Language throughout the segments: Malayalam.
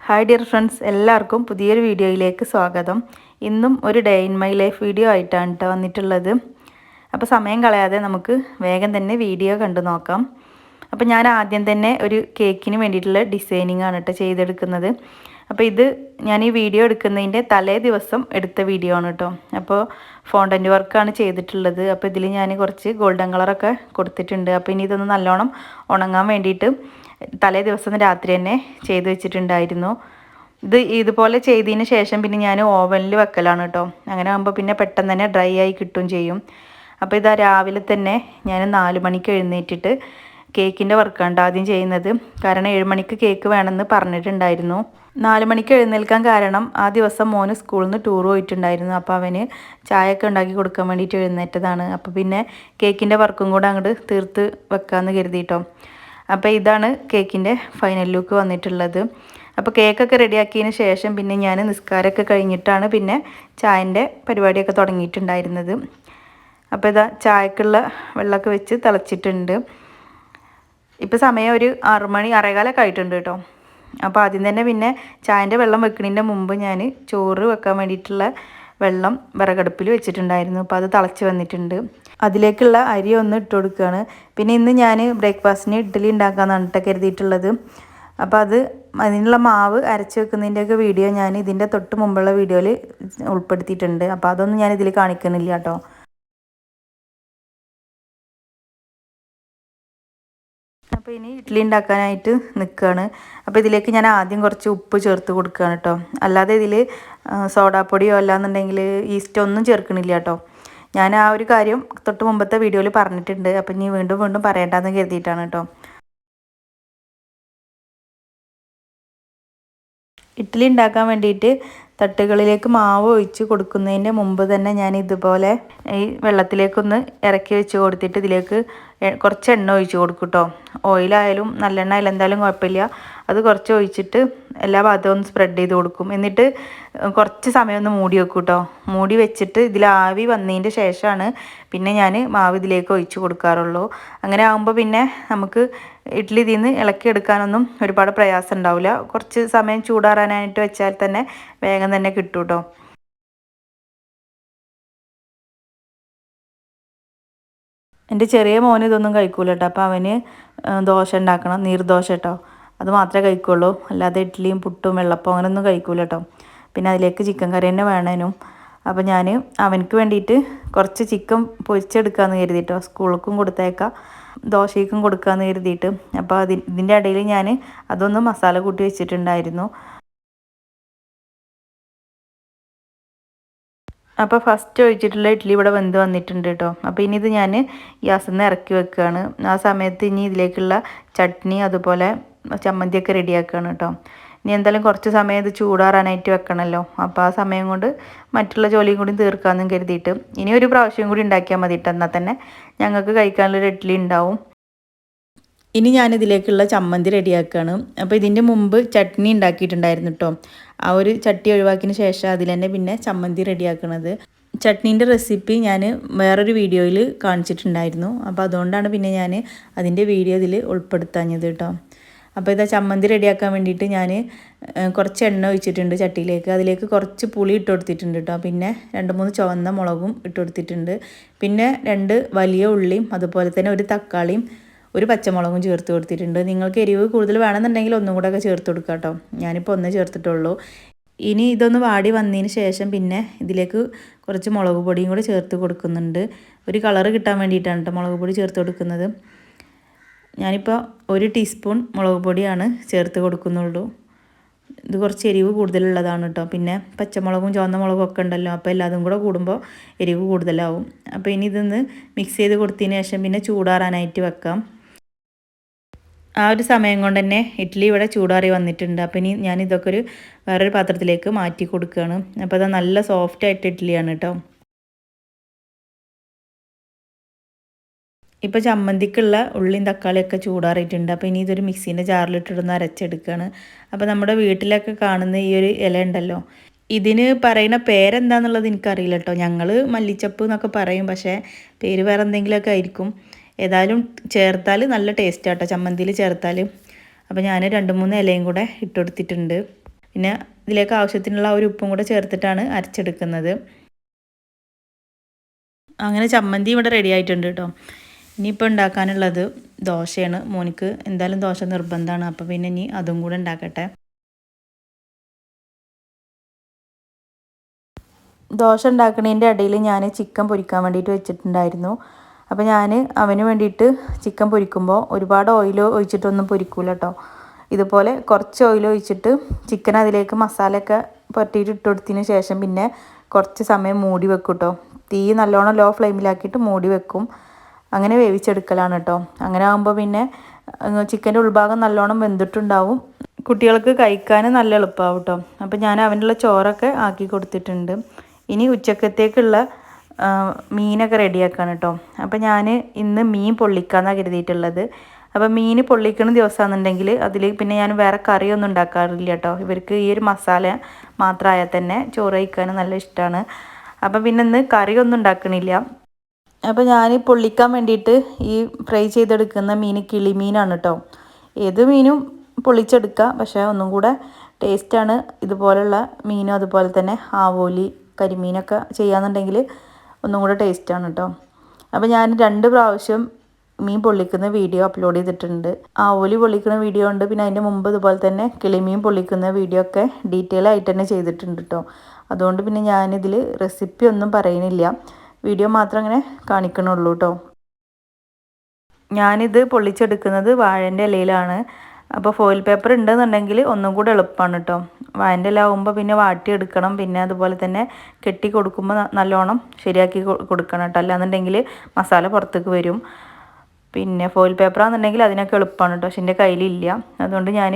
ഹായ് ഡിയർ ഫ്രണ്ട്സ്, എല്ലാവർക്കും പുതിയൊരു വീഡിയോയിലേക്ക് സ്വാഗതം. ഇന്നും ഒരു day in my life video ആയിട്ടാണ് കേട്ടോ വന്നിട്ടുള്ളത്. അപ്പോൾ സമയം കളയാതെ നമുക്ക് വേഗം തന്നെ വീഡിയോ കണ്ടു നോക്കാം. അപ്പോൾ ഞാൻ ആദ്യം തന്നെ ഒരു കേക്കിന് വേണ്ടിയിട്ടുള്ള ഡിസൈനിങ് ആണ് കേട്ടോ ചെയ്തെടുക്കുന്നത്. അപ്പോൾ ഇത് ഞാൻ ഈ വീഡിയോ എടുക്കുന്നതിൻ്റെ തലേ ദിവസം എടുത്ത വീഡിയോ ആണ് കേട്ടോ. അപ്പോൾ ഫോണ്ടൻറ്റ് വർക്കാണ് ചെയ്തിട്ടുള്ളത്. അപ്പോൾ ഇതിൽ ഞാൻ കുറച്ച് ഗോൾഡൻ കളറൊക്കെ കൊടുത്തിട്ടുണ്ട്. അപ്പോൾ ഇനി ഇതൊന്ന് നല്ലോണം ഉണങ്ങാൻ വേണ്ടിയിട്ട് തലേ ദിവസം രാത്രി തന്നെ ചെയ്ത് വെച്ചിട്ടുണ്ടായിരുന്നു. ഇതുപോലെ ചെയ്തതിന് ശേഷം പിന്നെ ഞാൻ ഓവനിൽ വെക്കലാണ് കേട്ടോ. അങ്ങനെ ആകുമ്പോൾ പിന്നെ പെട്ടെന്ന് തന്നെ ഡ്രൈ ആയി കിട്ടും ചെയ്യും. അപ്പോൾ ഇതാ രാവിലെ തന്നെ ഞാൻ 4 മണിക്ക് എഴുന്നേറ്റിട്ട് കേക്കിൻ്റെ വർക്കാണ് ആദ്യം ചെയ്യുന്നത്. കാരണം 7 മണിക്ക് കേക്ക് വേണമെന്ന് പറഞ്ഞിട്ടുണ്ടായിരുന്നു. 4 മണിക്ക് എഴുന്നേൽക്കാൻ കാരണം ആ ദിവസം മോന് സ്കൂളിൽ നിന്ന് ടൂർ പോയിട്ടുണ്ടായിരുന്നു. അപ്പോൾ അവന് ചായയൊക്കെ ഉണ്ടാക്കി കൊടുക്കാൻ വേണ്ടിയിട്ട് എഴുന്നേറ്റതാണ്. അപ്പോൾ പിന്നെ കേക്കിൻ്റെ വർക്കും കൂടെ അങ്ങോട്ട് തീർത്ത് വെക്കാമെന്ന് കരുതിയിട്ടോ. അപ്പോൾ ഇതാണ് കേക്കിൻ്റെ ഫൈനൽ ലുക്ക് വന്നിട്ടുള്ളത്. അപ്പോൾ കേക്കൊക്കെ റെഡിയാക്കിയതിന് ശേഷം പിന്നെ ഞാൻ നിസ്കാരമൊക്കെ കഴിഞ്ഞിട്ടാണ് പിന്നെ ചായൻ്റെ പരിപാടിയൊക്കെ തുടങ്ങിയിട്ടുണ്ടായിരുന്നത്. അപ്പോൾ ഇതാ ചായക്കുള്ള വെള്ളമൊക്കെ വെച്ച് തിളച്ചിട്ടുണ്ട്. ഇപ്പോൾ സമയം ഒരു 6 മണി 6:15 ആയിട്ടുണ്ട് കേട്ടോ. അപ്പോൾ ആദ്യം തന്നെ പിന്നെ ചായൻ്റെ വെള്ളം വെക്കുന്നതിൻ്റെ മുമ്പ് ഞാൻ ചോറ് വെക്കാൻ വേണ്ടിയിട്ടുള്ള വെള്ളം വിറകടുപ്പിൽ വെച്ചിട്ടുണ്ടായിരുന്നു. അപ്പോൾ അത് തിളച്ച് വന്നിട്ടുണ്ട്. അതിലേക്കുള്ള അരി ഒന്ന് ഇട്ട് കൊടുക്കുകയാണ്. പിന്നെ ഇന്ന് ഞാൻ ബ്രേക്ക്ഫാസ്റ്റിന് ഇഡ്ഡലി ഉണ്ടാക്കാമെന്നാണ് കേട്ടോ കരുതിയിട്ടുള്ളത്. അപ്പോൾ അതിനുള്ള മാവ് അരച്ച് വെക്കുന്നതിൻ്റെയൊക്കെ വീഡിയോ ഞാൻ ഇതിൻ്റെ തൊട്ട് മുമ്പുള്ള വീഡിയോയിൽ ഉൾപ്പെടുത്തിയിട്ടുണ്ട്. അപ്പോൾ അതൊന്നും ഞാൻ ഇതിൽ കാണിക്കുന്നില്ല കേട്ടോ. അപ്പോൾ ഇനി ഇഡ്ഡലി ഉണ്ടാക്കാനായിട്ട് നിൽക്കുകയാണ്. അപ്പോൾ ഇതിലേക്ക് ഞാൻ ആദ്യം കുറച്ച് ഉപ്പ് ചേർത്ത് കൊടുക്കുകയാണ് കേട്ടോ. അല്ലാതെ ഇതിൽ സോഡാപ്പൊടിയോ അല്ലാന്നുണ്ടെങ്കിൽ ഈസ്റ്റോ ഒന്നും ചേർക്കണില്ല കേട്ടോ. ഞാൻ ആ ഒരു കാര്യം തൊട്ട് മുമ്പത്തെ വീഡിയോയിൽ പറഞ്ഞിട്ടുണ്ട്. അപ്പോൾ ഇനി വീണ്ടും വീണ്ടും പറയേണ്ടതെന്ന് കരുതിയിട്ടാണ് കേട്ടോ. ഇഡ്ഡലി ഉണ്ടാക്കാൻ വേണ്ടിയിട്ട് തട്ടുകളിലേക്ക് മാവ് ഒഴിച്ച് കൊടുക്കുന്നതിൻ്റെ മുമ്പ് തന്നെ ഞാൻ ഇതുപോലെ ഈ വെള്ളത്തിലേക്കൊന്ന് ഇറക്കി വെച്ച് കൊടുത്തിട്ട് ഇതിലേക്ക് കുറച്ച് എണ്ണ ഒഴിച്ച് കൊടുക്കും കേട്ടോ. ഓയിലായാലും നല്ലെണ്ണ ആയാലും എന്തായാലും കുഴപ്പമില്ല. അത് കുറച്ച് ഒഴിച്ചിട്ട് എല്ലാ ഭാഗത്തും ഒന്ന് സ്പ്രെഡ് ചെയ്ത് കൊടുക്കും. എന്നിട്ട് കുറച്ച് സമയം ഒന്ന് മൂടി വെക്കും കേട്ടോ. മൂടി വെച്ചിട്ട് ഇതിൽ ആവി വന്നതിൻ്റെ ശേഷമാണ് പിന്നെ ഞാൻ മാവ് ഇതിലേക്ക് ഒഴിച്ച് കൊടുക്കാറുള്ളൂ. അങ്ങനെ ആകുമ്പോൾ പിന്നെ നമുക്ക് ഇഡ്ഡലി ഇതിൽ നിന്ന് ഇളക്കിയെടുക്കാനൊന്നും ഒരുപാട് പ്രയാസം ഉണ്ടാവില്ല. കുറച്ച് സമയം ചൂടാറാനായിട്ട് വെച്ചാൽ തന്നെ വേഗം തന്നെ കിട്ടും കേട്ടോ. എൻ്റെ ചെറിയ മോന് ഇതൊന്നും കഴിക്കൂല കേട്ടോ. അപ്പോൾ അവന് ദോശ ഉണ്ടാക്കണം, നീർദോശ കേട്ടോ. അത് മാത്രമേ കഴിക്കുള്ളൂ. അല്ലാതെ ഇഡ്ഡലിയും പുട്ടും വെള്ളപ്പം അങ്ങനെയൊന്നും കഴിക്കൂല കേട്ടോ. പിന്നെ അതിലേക്ക് ചിക്കൻ കറി തന്നെ വേണേനും. അപ്പോൾ ഞാൻ അവനക്ക് വേണ്ടിയിട്ട് കുറച്ച് ചിക്കൻ പൊരിച്ചെടുക്കാമെന്ന് കരുതിയിട്ടോ. സ്കൂളിലേക്കും കൊടുത്തേക്കാം, ദോശയ്ക്കും കൊടുക്കാമെന്ന് കരുതിയിട്ട്. അപ്പോൾ ഇതിൻ്റെ ഇടയിൽ ഞാൻ അതൊന്ന് മസാല കൂട്ടി വെച്ചിട്ടുണ്ടായിരുന്നു. അപ്പോൾ ഫസ്റ്റ് ഒഴിച്ചിട്ടുള്ള ഇഡ്ഡലി ഇവിടെ വെന്ത് വന്നിട്ടുണ്ട് കേട്ടോ. അപ്പോൾ ഇനി ഇത് ഞാൻ ഗ്യാസിൽ നിന്ന് ഇറക്കി വെക്കുകയാണ്. ആ സമയത്ത് ഇനി ഇതിലേക്കുള്ള ചട്നി അതുപോലെ ചമ്മന്തിയൊക്കെ റെഡിയാക്കുകയാണ് കേട്ടോ. ഇനി എന്തായാലും കുറച്ച് സമയം ഇത് ചൂടാറാനായിട്ട് വെക്കണമല്ലോ. അപ്പോൾ ആ സമയം കൊണ്ട് മറ്റുള്ള ജോലിയും കൂടി തീർക്കാമെന്നും കരുതിയിട്ട് ഇനി ഒരു പ്രാവശ്യം കൂടി ഉണ്ടാക്കിയാൽ മതി കേട്ടോ. എന്നാൽ തന്നെ ഞങ്ങൾക്ക് കഴിക്കാനുള്ളൊരു ഇഡ്ഡലി ഉണ്ടാവും. ഇനി ഞാനിതിലേക്കുള്ള ചമ്മന്തി റെഡിയാക്കുകയാണ്. അപ്പോൾ ഇതിൻ്റെ മുമ്പ് ചട്നി ഉണ്ടാക്കിയിട്ടുണ്ടായിരുന്നു കേട്ടോ. ആ ഒരു ചട്ടി ഒഴിവാക്കിയതിന് ശേഷം അതിൽ തന്നെ പിന്നെ ചമ്മന്തി റെഡിയാക്കുന്നത്. ചട്നീൻ്റെ റെസിപ്പി ഞാൻ വേറൊരു വീഡിയോയിൽ കാണിച്ചിട്ടുണ്ടായിരുന്നു. അപ്പോൾ അതുകൊണ്ടാണ് പിന്നെ ഞാൻ അതിൻ്റെ വീഡിയോ ഇതിൽ ഉൾപ്പെടുത്താഞ്ഞത് കേട്ടോ. അപ്പോൾ ഇതാ ചമ്മന്തി റെഡിയാക്കാൻ വേണ്ടിയിട്ട് ഞാൻ കുറച്ച് എണ്ണ ഒഴിച്ചിട്ടുണ്ട് ചട്ടിയിലേക്ക്. അതിലേക്ക് കുറച്ച് പുളി ഇട്ട് കൊടുത്തിട്ടുണ്ട് കേട്ടോ. പിന്നെ 2-3 ചുവന്ന മുളകും ഇട്ട് കൊടുത്തിട്ടുണ്ട്. പിന്നെ 2 വലിയ ഉള്ളിയും അതുപോലെ തന്നെ ഒരു തക്കാളിയും ഒരു പച്ചമുളകും ചേർത്ത് കൊടുത്തിട്ടുണ്ട്. നിങ്ങൾക്ക് എരിവ് കൂടുതൽ വേണമെന്നുണ്ടെങ്കിൽ ഒന്നും കൂടെ ഒക്കെ ചേർത്ത് കൊടുക്കുക കേട്ടോ. ഞാനിപ്പോൾ ഒന്നേ ചേർത്തിട്ടുള്ളൂ. ഇനി ഇതൊന്ന് വാടി വന്നതിന് ശേഷം പിന്നെ ഇതിലേക്ക് കുറച്ച് മുളക് പൊടിയും കൂടി ചേർത്ത് കൊടുക്കുന്നുണ്ട്. ഒരു കളറ് കിട്ടാൻ വേണ്ടിയിട്ടാണ് കേട്ടോ മുളക് പൊടി ചേർത്ത് കൊടുക്കുന്നത്. ഞാനിപ്പോൾ 1 ടീസ്പൂൺ മുളക് പൊടിയാണ് ചേർത്ത് കൊടുക്കുന്നുള്ളൂ. ഇത് കുറച്ച് എരിവ് കൂടുതലുള്ളതാണ് കേട്ടോ. പിന്നെ പച്ചമുളകും ചുവന്ന മുളകും ഒക്കെ ഉണ്ടല്ലോ. അപ്പോൾ എല്ലാതും കൂടെ കൂടുമ്പോൾ എരിവ് കൂടുതലാവും. അപ്പോൾ ഇനി ഇതൊന്ന് മിക്സ് ചെയ്ത് കൊടുത്തതിന് ശേഷം പിന്നെ ചൂടാറാനായിട്ട് വെക്കാം. ആ ഒരു സമയം കൊണ്ട് തന്നെ ഇഡ്ഡലി ഇവിടെ ചൂടാറി വന്നിട്ടുണ്ട്. അപ്പോൾ ഇനി ഞാൻ ഇതൊക്കെ വേറൊരു പാത്രത്തിലേക്ക് മാറ്റി കൊടുക്കുകയാണ്. അപ്പോൾ അത് നല്ല സോഫ്റ്റ് ആയിട്ട് ഇഡ്ഡലിയാണ് കേട്ടോ. ഇപ്പോൾ ചമ്മന്തിക്കുള്ള ഉള്ളിയും തക്കാളിയൊക്കെ ചൂടാറിയിട്ടുണ്ട്. അപ്പോൾ ഇനി ഇതൊരു മിക്സീൻ്റെ ജാറിലിട്ടിട്ടൊന്ന് അരച്ചെടുക്കുകയാണ്. അപ്പോൾ നമ്മുടെ വീട്ടിലൊക്കെ കാണുന്ന ഈ ഒരു ഇല ഉണ്ടല്ലോ, ഇതിന് പറയുന്ന പേരെന്താണെന്നുള്ളത് എനിക്കറിയില്ല കേട്ടോ. ഞങ്ങൾ മല്ലിച്ചപ്പ് എന്നൊക്കെ പറയും, പക്ഷേ പേര് വേറെ എന്തെങ്കിലുമൊക്കെ ആയിരിക്കും. ഏതായാലും ചേർത്താൽ നല്ല ടേസ്റ്റ് ആട്ടോ ചമ്മന്തിയിൽ ചേർത്താൽ. അപ്പോൾ ഞാൻ 2-3 ഇലയും കൂടെ ഇട്ട് കൊടുത്തിട്ടുണ്ട്. പിന്നെ ഇതിലേക്ക് ആവശ്യത്തിനുള്ള ഒരു ഉപ്പും കൂടെ ചേർത്തിട്ടാണ് അരച്ചെടുക്കുന്നത്. അങ്ങനെ ചമ്മന്തി ഇവിടെ റെഡി ആയിട്ടുണ്ട് കേട്ടോ. ഇനിയിപ്പോൾ ഉണ്ടാക്കാനുള്ളത് ദോശയാണ്. മോനിക്ക് എന്തായാലും ദോശ നിർബന്ധമാണ്. അപ്പോൾ പിന്നെ ഇനി അതും കൂടെ ഉണ്ടാക്കട്ടെ. ദോശ ഉണ്ടാക്കുന്നതിൻ്റെ ഇടയിൽ ഞാൻ ചിക്കൻ പൊരിക്കാൻ വേണ്ടിയിട്ട് വെച്ചിട്ടുണ്ടായിരുന്നു. അപ്പോൾ ഞാൻ അവന് വേണ്ടിയിട്ട് ചിക്കൻ പൊരിക്കുമ്പോൾ ഒരുപാട് ഓയിൽ ഒഴിച്ചിട്ടൊന്നും പൊരിക്കൂല കേട്ടോ. ഇതുപോലെ കുറച്ച് ഓയിൽ ഒഴിച്ചിട്ട് ചിക്കൻ അതിലേക്ക് മസാലയൊക്കെ പുരട്ടിയിട്ട് ഇട്ട് കൊടുത്തതിന് ശേഷം പിന്നെ കുറച്ച് സമയം മൂടി വെക്കും കേട്ടോ. തീ നല്ലോണം ലോ ഫ്ലെയിമിലാക്കിയിട്ട് മൂടി വെക്കും. അങ്ങനെ വേവിച്ചെടുക്കലാണ് കേട്ടോ. അങ്ങനെ ആകുമ്പോൾ പിന്നെ ചിക്കൻ്റെ ഉൾഭാഗം നല്ലോണം വെന്തിട്ടുണ്ടാവും. കുട്ടികൾക്ക് കഴിക്കാൻ നല്ല എളുപ്പമാവും കേട്ടോ. അപ്പോൾ ഞാൻ അവനുള്ള ചോറൊക്കെ ആക്കി കൊടുത്തിട്ടുണ്ട്. ഇനി ഉച്ചക്കത്തേക്കുള്ള മീനൊക്കെ റെഡിയാക്കാണ് കേട്ടോ. അപ്പോൾ ഞാൻ ഇന്ന് മീൻ പൊള്ളിക്കാമെന്നാണ് കരുതിയിട്ടുള്ളത്. അപ്പോൾ മീൻ പൊള്ളിക്കുന്ന ദിവസമാണെന്നുണ്ടെങ്കിൽ അതിൽ പിന്നെ ഞാൻ വേറെ കറിയൊന്നും ഉണ്ടാക്കാറില്ല കേട്ടോ. ഇവർക്ക് ഈ ഒരു മസാല മാത്രമായാൽ തന്നെ ചോറ് കഴിക്കാൻ നല്ല ഇഷ്ടമാണ്. അപ്പോൾ പിന്നെ ഇന്ന് കറിയൊന്നും ഉണ്ടാക്കണില്ല. അപ്പോൾ ഞാൻ പൊള്ളിക്കാൻ വേണ്ടിയിട്ട് ഈ ഫ്രൈ ചെയ്തെടുക്കുന്ന മീൻ കിളിമീനാണ് കേട്ടോ. ഏത് മീനും പൊള്ളിച്ചെടുക്കുക, പക്ഷേ ഒന്നും കൂടെ ടേസ്റ്റാണ് ഇതുപോലുള്ള മീനും. അതുപോലെ തന്നെ ആവോലി, കരിമീനൊക്കെ ചെയ്യാന്നുണ്ടെങ്കിൽ ഒന്നും കൂടെ ടേസ്റ്റാണ് കേട്ടോ. അപ്പോൾ ഞാൻ 2 പ്രാവശ്യം മീൻ പൊള്ളിക്കുന്ന വീഡിയോ അപ്ലോഡ് ചെയ്തിട്ടുണ്ട്. ആവോലി പൊള്ളിക്കുന്ന വീഡിയോ ഉണ്ട്, പിന്നെ അതിൻ്റെ മുമ്പ് ഇതുപോലെ തന്നെ കിളിമീൻ പൊള്ളിക്കുന്ന വീഡിയോ ഒക്കെ ഡീറ്റെയിൽ ആയിട്ട് തന്നെ ചെയ്തിട്ടുണ്ട് കേട്ടോ. അതുകൊണ്ട് പിന്നെ ഞാനിതിൽ റെസിപ്പി ഒന്നും പറയുന്നില്ല, വീഡിയോ മാത്രം അങ്ങനെ കാണിക്കണുള്ളൂ കേട്ടോ. ഞാനിത് പൊള്ളിച്ചെടുക്കുന്നത് വാഴൻ്റെ ഇലയിലാണ്. അപ്പോൾ ഫോയിൽ പേപ്പർ ഉണ്ടെന്നുണ്ടെങ്കിൽ ഒന്നും കൂടെ എളുപ്പമാണ് കേട്ടോ. വാഴൻ്റെ ഇല ആകുമ്പോൾ പിന്നെ വാട്ടിയെടുക്കണം, പിന്നെ അതുപോലെ തന്നെ കെട്ടി കൊടുക്കുമ്പോൾ നല്ലോണം ശരിയാക്കി കൊടുക്കണം കേട്ടോ. അല്ലാന്നുണ്ടെങ്കിൽ മസാല പുറത്തേക്ക് വരും. പിന്നെ ഫോയിൽ പേപ്പർ ആണെന്നുണ്ടെങ്കിൽ അതിനൊക്കെ എളുപ്പമാണ് കേട്ടോ. പക്ഷെ എൻ്റെ കയ്യിലില്ല, അതുകൊണ്ട് ഞാൻ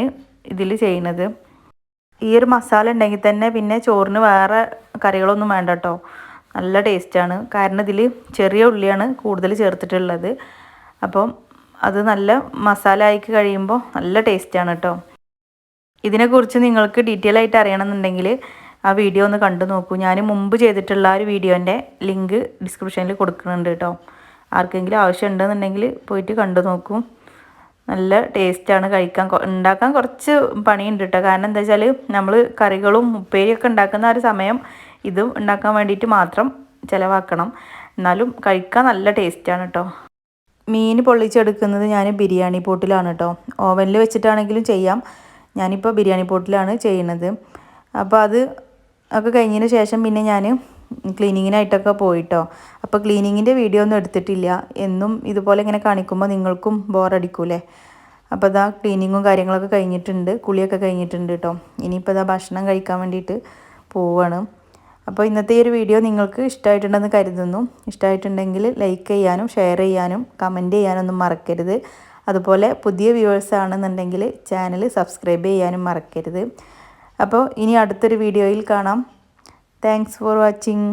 ഇതിൽ ചെയ്യുന്നത്. ഈ ഒരു മസാല ഉണ്ടെങ്കിൽ തന്നെ പിന്നെ ചോറിന് വേറെ കറികളൊന്നും വേണ്ട കേട്ടോ. നല്ല ടേസ്റ്റാണ്. കാരണം ഇതിൽ ചെറിയ ഉള്ളിയാണ് കൂടുതൽ ചേർത്തിട്ടുള്ളത്. അപ്പം അത് നല്ല മസാല ആയി കഴിയുമ്പോൾ നല്ല ടേസ്റ്റാണ് കേട്ടോ. ഇതിനെക്കുറിച്ച് നിങ്ങൾക്ക് ഡീറ്റെയിൽ ആയിട്ട് അറിയണമെന്നുണ്ടെങ്കിൽ ആ വീഡിയോ ഒന്ന് കണ്ടു നോക്കൂ. ഞാൻ മുമ്പ് ചെയ്തിട്ടുള്ള ആ ഒരു വീഡിയോൻ്റെ ലിങ്ക് ഡിസ്ക്രിപ്ഷനിൽ കൊടുക്കുന്നുണ്ട് കേട്ടോ. ആർക്കെങ്കിലും ആവശ്യം ഉണ്ടെന്നുണ്ടെങ്കിൽ പോയിട്ട് കണ്ടു നോക്കൂ. നല്ല ടേസ്റ്റാണ്, ഉണ്ടാക്കാൻ കുറച്ച് പണിയുണ്ട് കേട്ടോ. കാരണം എന്താ വെച്ചാൽ നമ്മൾ കറികളും ഉപ്പേരിയൊക്കെ ഉണ്ടാക്കുന്ന ആ ഒരു സമയം ഇതും ഉണ്ടാക്കാൻ വേണ്ടിയിട്ട് മാത്രം ചിലവാക്കണം. എന്നാലും കഴിക്കാൻ നല്ല ടേസ്റ്റാണ് കേട്ടോ. മീൻ പൊള്ളിച്ചെടുക്കുന്നത് ഞാൻ ബിരിയാണി പോട്ടിലാണ് കേട്ടോ. ഓവനിൽ വെച്ചിട്ടാണെങ്കിലും ചെയ്യാം. ഞാനിപ്പോൾ ബിരിയാണി പോട്ടിലാണ് ചെയ്യുന്നത്. അപ്പോൾ അത് ഒക്കെ കഴിഞ്ഞതിന് ശേഷം പിന്നെ ഞാൻ ക്ലീനിങ്ങിനായിട്ടൊക്കെ പോയിട്ടോ. അപ്പോൾ ക്ലീനിങ്ങിൻ്റെ വീഡിയോ ഒന്നും എടുത്തിട്ടില്ല. എന്നും ഇതുപോലെ ഇങ്ങനെ കാണിക്കുമ്പോൾ നിങ്ങൾക്കും ബോറടിക്കൂലേ. അപ്പോൾ ഇതാ ക്ലീനിങ്ങും കാര്യങ്ങളൊക്കെ കഴിഞ്ഞിട്ടുണ്ട്, കുളിയൊക്കെ കഴിഞ്ഞിട്ടുണ്ട് കേട്ടോ. ഇനിയിപ്പോൾ ഇതാ ഭക്ഷണം കഴിക്കാൻ വേണ്ടിയിട്ട് പോവുകയാണ്. അപ്പോൾ ഇന്നത്തെ ഈ ഒരു വീഡിയോ നിങ്ങൾക്ക് ഇഷ്ടമായിട്ടുണ്ടെന്ന് കരുതുന്നു. ഇഷ്ടമായിട്ടുണ്ടെങ്കിൽ ലൈക്ക് ചെയ്യാനും ഷെയർ ചെയ്യാനും കമൻറ്റ് ചെയ്യാനൊന്നും മറക്കരുത്. അതുപോലെ പുതിയ വ്യൂവേഴ്സ് ആണെന്നുണ്ടെങ്കിൽ ചാനൽ സബ്സ്ക്രൈബ് ചെയ്യാനും മറക്കരുത്. അപ്പോൾ ഇനി അടുത്തൊരു വീഡിയോയിൽ കാണാം. Thanks for watching.